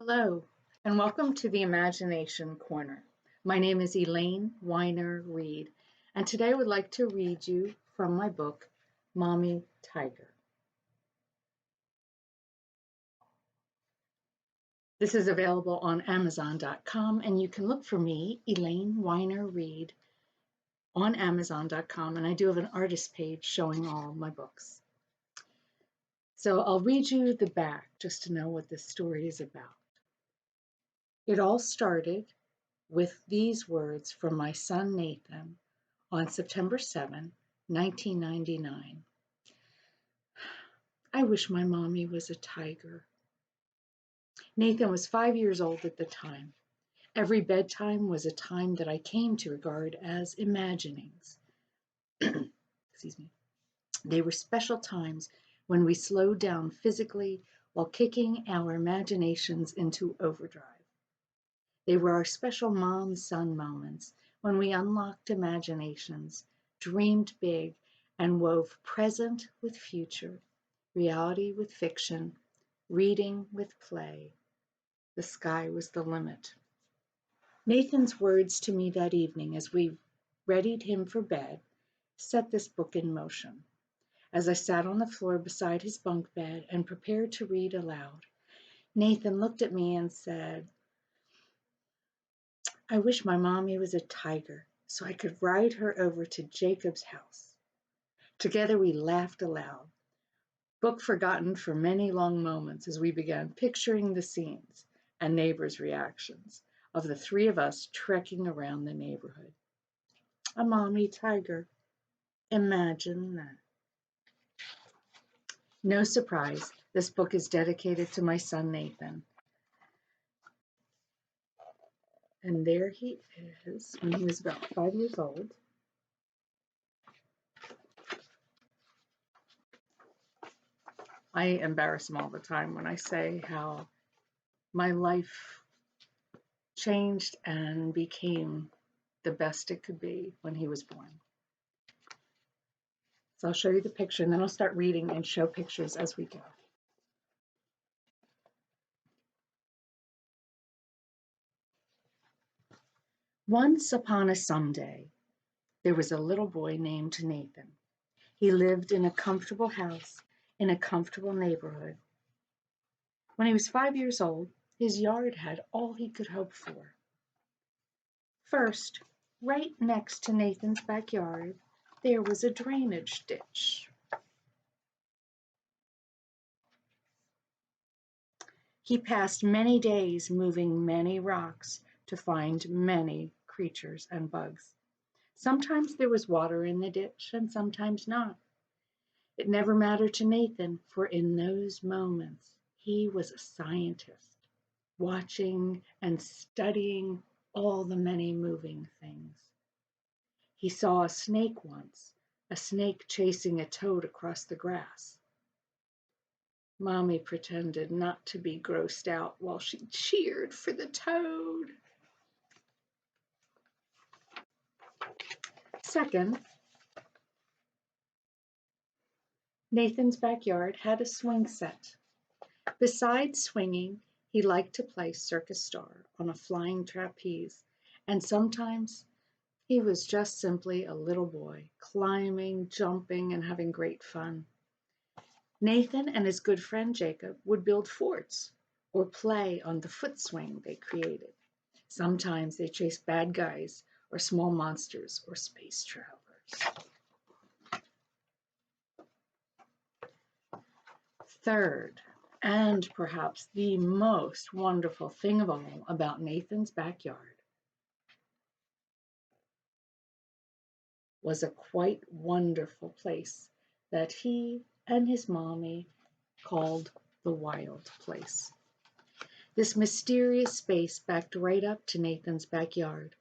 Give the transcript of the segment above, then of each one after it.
Hello, and welcome to the Imagination Corner. My name is Elaine Weiner-Reed, and today I would like to read you from my book, Mommy Tiger. This is available on Amazon.com, and you can look for me, Elaine Weiner-Reed, on Amazon.com, and I do have an artist page showing all my books. So I'll read you the back just to know what this story is about. It all started with these words from my son Nathan on September 7, 1999. I wish my mommy was a tiger. Nathan was 5 years old at the time. Every bedtime was a time that I came to regard as imaginings. Excuse me. They were special times when we slowed down physically while kicking our imaginations into overdrive. They were our special mom-son moments when we unlocked imaginations, dreamed big, and wove present with future, reality with fiction, reading with play. The sky was the limit. Nathan's words to me that evening as we readied him for bed set this book in motion. As I sat on the floor beside his bunk bed and prepared to read aloud, Nathan looked at me and said, I wish my mommy was a tiger so I could ride her over to Jacob's house. Together we laughed aloud, book forgotten for many long moments as we began picturing the scenes and neighbors' reactions of the three of us trekking around the neighborhood. A mommy tiger. Imagine that. No surprise, this book is dedicated to my son Nathan. And there he is when he was about 5 years old. I embarrass him all the time when I say how my life changed and became the best it could be when he was born. So I'll show you the picture and then I'll start reading and show pictures as we go. Once upon a someday, there was a little boy named Nathan. He lived in a comfortable house in a comfortable neighborhood. When he was 5 years old, his yard had all he could hope for. First, right next to Nathan's backyard, there was a drainage ditch. He passed many days moving many rocks to find many creatures and bugs. Sometimes there was water in the ditch and sometimes not. It never mattered to Nathan, for in those moments he was a scientist, watching and studying all the many moving things. He saw a snake once, a snake chasing a toad across the grass. Mommy pretended not to be grossed out while she cheered for the toad. Second, Nathan's backyard had a swing set. Besides swinging, he liked to play circus star on a flying trapeze, and sometimes he was just simply a little boy, climbing, jumping, and having great fun. Nathan and his good friend Jacob would build forts or play on the foot swing they created. Sometimes they chased bad guys or small monsters or space travelers. Third, and perhaps the most wonderful thing of all about Nathan's backyard was a quite wonderful place that he and his mommy called the wild place. This mysterious space backed right up to Nathan's backyard,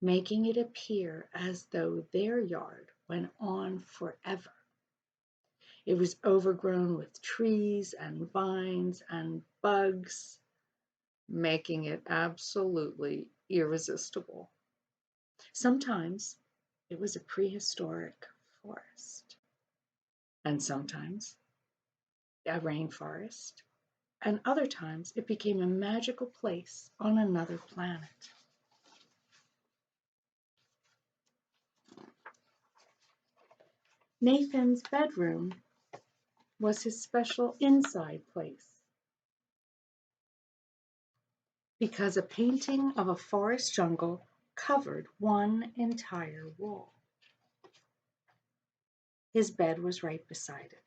making it appear as though their yard went on forever. It was overgrown with trees and vines and bugs, making it absolutely irresistible. Sometimes it was a prehistoric forest, and sometimes a rainforest, and other times it became a magical place on another planet. Nathan's bedroom was his special inside place because a painting of a forest jungle covered one entire wall. His bed was right beside it.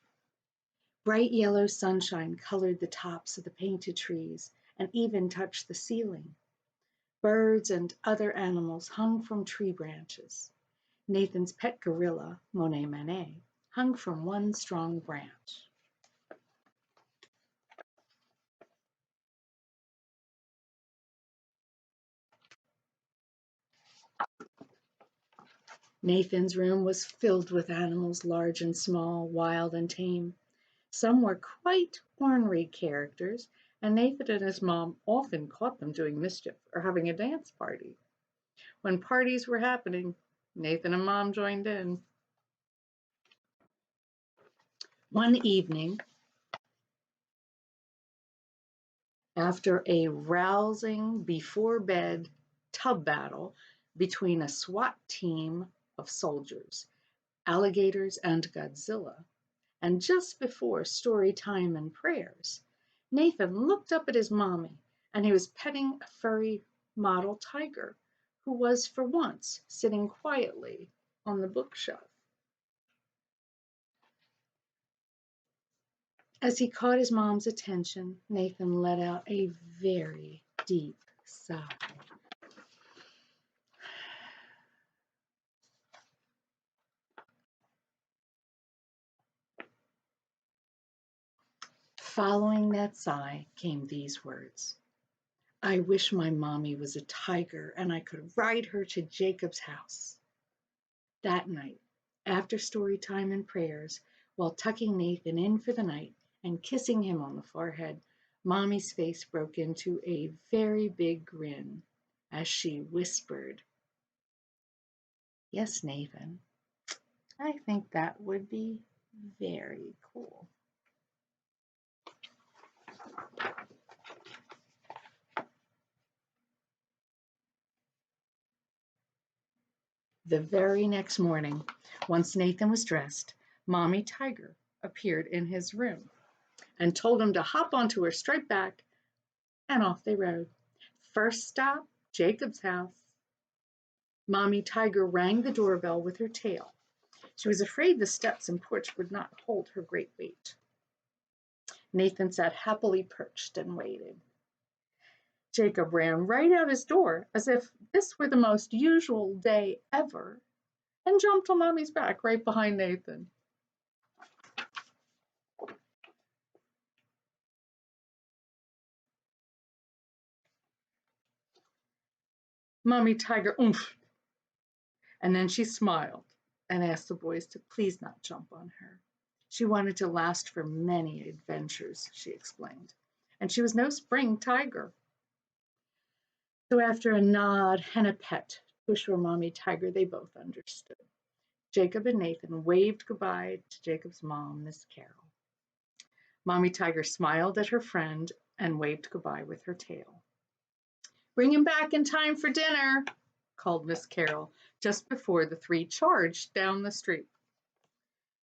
Bright yellow sunshine colored the tops of the painted trees and even touched the ceiling. Birds and other animals hung from tree branches. Nathan's pet gorilla, Monet Manet, hung from one strong branch. Nathan's room was filled with animals large and small, wild and tame. Some were quite ornery characters, and Nathan and his mom often caught them doing mischief or having a dance party. When parties were happening, Nathan and Mom joined in. One evening, after a rousing before bed tub battle between a SWAT team of soldiers, alligators, and Godzilla, and just before story time and prayers, Nathan looked up at his mommy, and he was petting a furry model tiger who was for once sitting quietly on the bookshelf. As he caught his mom's attention, Nathan let out a very deep sigh. Following that sigh came these words: I wish my mommy was a tiger and I could ride her to Jacob's house. That night, after story time and prayers, while tucking Nathan in for the night and kissing him on the forehead, Mommy's face broke into a very big grin as she whispered, Yes, Nathan, I think that would be very cool. The very next morning, once Nathan was dressed, Mommy Tiger appeared in his room and told him to hop onto her striped back, and off they rode. First stop, Jacob's house. Mommy Tiger rang the doorbell with her tail. She was afraid the steps and porch would not hold her great weight. Nathan sat happily perched and waited. Jacob ran right out his door as if this were the most usual day ever and jumped on Mommy's back right behind Nathan. Mommy Tiger oomphed, and then she smiled and asked the boys to please not jump on her. She wanted to last for many adventures, she explained, and she was no spring tiger. So after a nod and a pet to assure Mommy Tiger they both understood, Jacob and Nathan waved goodbye to Jacob's mom, Miss Carol. Mommy Tiger smiled at her friend and waved goodbye with her tail. Bring him back in time for dinner, called Miss Carol just before the three charged down the street.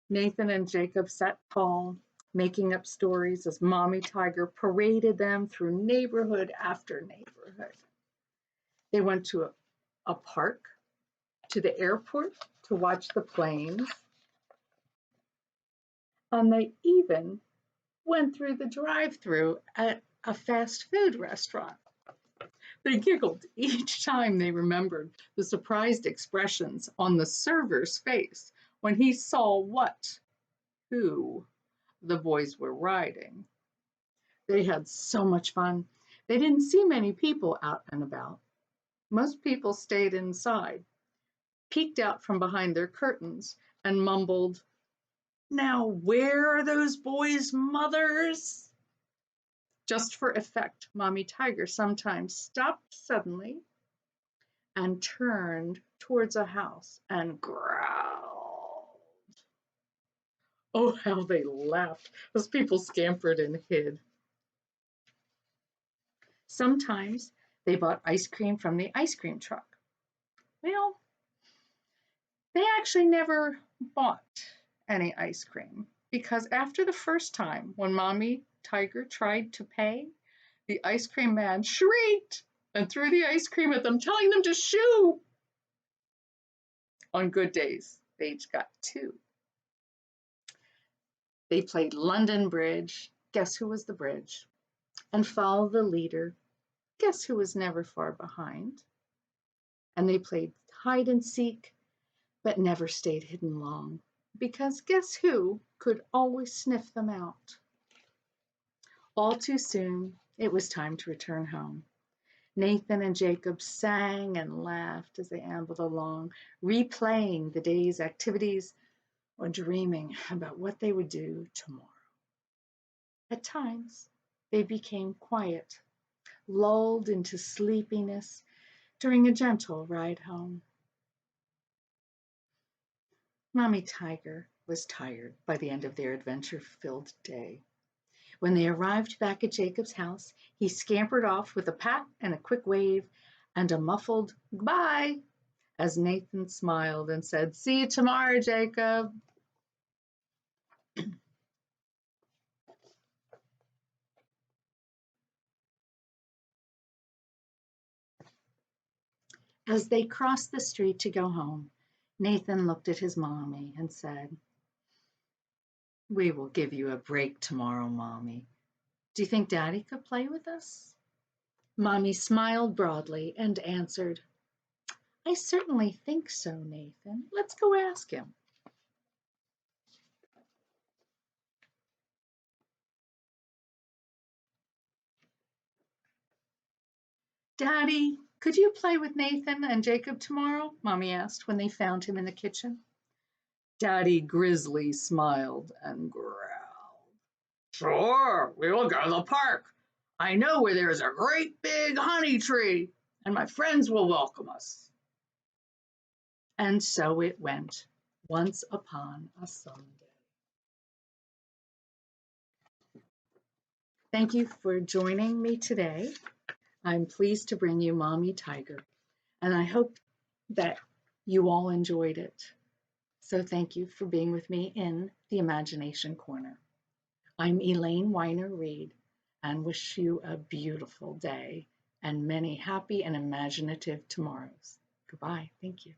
Nathan and Jacob sat tall, making up stories as Mommy Tiger paraded them through neighborhood after neighborhood. They went to a park, to the airport to watch the planes, and they even went through the drive-through at a fast food restaurant. They giggled each time they remembered the surprised expressions on the server's face when he saw who the boys were riding. They had so much fun. They didn't see many people out and about. Most people stayed inside, peeked out from behind their curtains, and mumbled, Now where are those boys' mothers? Just for effect, Mommy Tiger sometimes stopped suddenly and turned towards a house and growled. Oh, how they laughed as people scampered and hid. Sometimes they bought ice cream from the ice cream truck. Well, they actually never bought any ice cream because after the first time when Mommy Tiger tried to pay, the ice cream man shrieked and threw the ice cream at them, telling them to shoo. On good days, they each got two. They played London Bridge, guess who was the bridge, and follow the leader, guess who was never far behind. And they played hide and seek, but never stayed hidden long, because guess who could always sniff them out. All too soon, it was time to return home. Nathan and Jacob sang and laughed as they ambled along, replaying the day's activities or dreaming about what they would do tomorrow. At times, they became quiet, lulled into sleepiness during a gentle ride home. Mommy Tiger was tired by the end of their adventure-filled day. When they arrived back at Jacob's house, he scampered off with a pat and a quick wave and a muffled goodbye as Nathan smiled and said, "See you tomorrow, Jacob." As they crossed the street to go home, Nathan looked at his mommy and said, "We will give you a break tomorrow, Mommy. Do you think Daddy could play with us?" Mommy smiled broadly and answered, "I certainly think so, Nathan. Let's go ask him." "Daddy, could you play with Nathan and Jacob tomorrow?" Mommy asked when they found him in the kitchen. Daddy Grizzly smiled and growled. "Sure, we will go to the park. I know where there is a great big honey tree, and my friends will welcome us." And so it went, once upon a Sunday. Thank you for joining me today. I'm pleased to bring you Mommy Tiger, and I hope that you all enjoyed it. So thank you for being with me in the Imagination Corner. I'm Elaine Weiner-Reed and wish you a beautiful day and many happy and imaginative tomorrows. Goodbye. Thank you.